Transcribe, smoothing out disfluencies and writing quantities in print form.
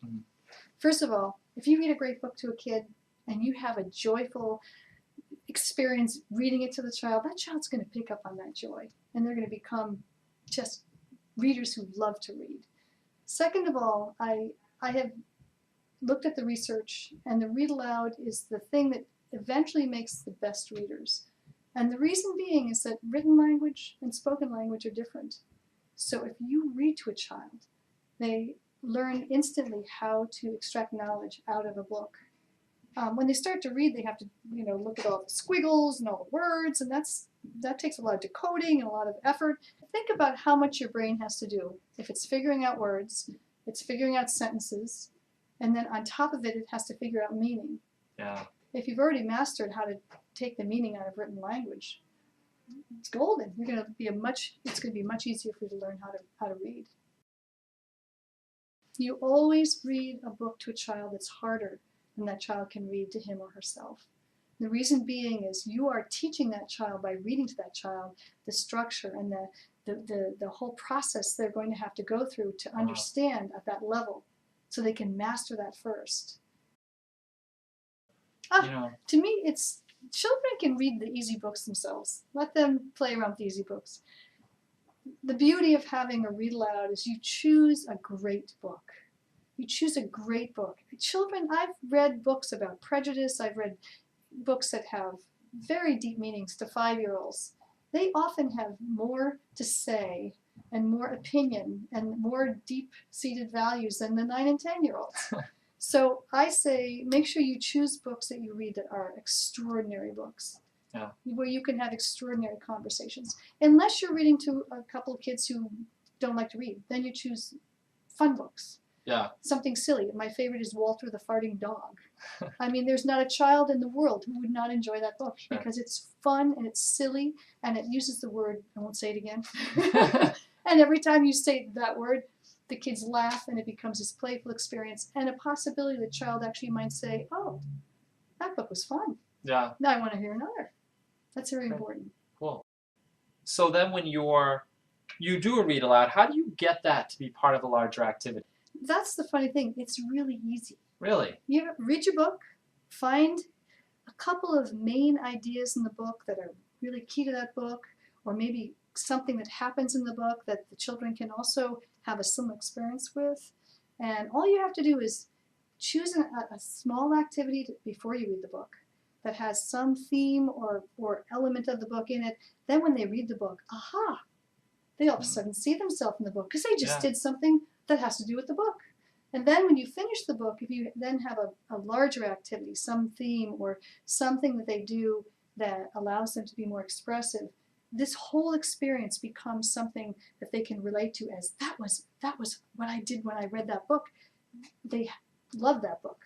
Mhm. First of all, if you read a great book to a kid and you have a joyful experience reading it to the child, that child's going to pick up on that joy and they're going to become just readers who love to read. Second of all, I have looked at the research, and the read aloud is the thing that eventually makes the best readers. And the reason being is that written language and spoken language are different. So if you read to a child, they learn instantly how to extract knowledge out of a book. When they start to read, they have to, look at all the squiggles and all the words, and that takes a lot of decoding and a lot of effort. Think about how much your brain has to do. If it's figuring out words, it's figuring out sentences, and then on top of it, it has to figure out meaning. Yeah. If you've already mastered how to take the meaning out of written language, it's golden. It's going to be much easier for you to learn how to read. You always read a book to a child that's harder than that child can read to him or herself. The reason being is you are teaching that child by reading to that child the structure and the whole process they're going to have to go through to understand at that level so they can master that first. To me, it's children can read the easy books themselves. Let them play around with the easy books. The beauty of having a read aloud is you choose a great book. You choose a great book. Children, I've read books about prejudice. I've read books that have very deep meanings to 5-year-olds. They often have more to say and more opinion and more deep-seated values than the 9 and 10-year-olds. So I say make sure you choose books that you read that are extraordinary books. Yeah. Where you can have extraordinary conversations. Unless you're reading to a couple of kids who don't like to read, then you choose fun books. Yeah. Something silly. My favorite is Walter the Farting Dog. I mean, there's not a child in the world who would not enjoy that book because it's fun and it's silly and it uses the word, I won't say it again. And every time you say that word, the kids laugh and it becomes this playful experience and a possibility the child actually might say, oh, that book was fun. Yeah. Now I want to hear another. That's very important. Cool. So then when you do a read aloud, how do you get that to be part of a larger activity? That's the funny thing. It's really easy. Really? You read your book, find a couple of main ideas in the book that are really key to that book, or maybe something that happens in the book that the children can also have a similar experience with. And all you have to do is choose a small activity before you read the book that has some theme or element of the book in it. Then when they read the book, aha, they all of a sudden see themselves in the book because they just did something that has to do with the book. And then when you finish the book, if you then have a larger activity, some theme or something that they do that allows them to be more expressive, this whole experience becomes something that they can relate to as that was what I did when I read that book. They love that book.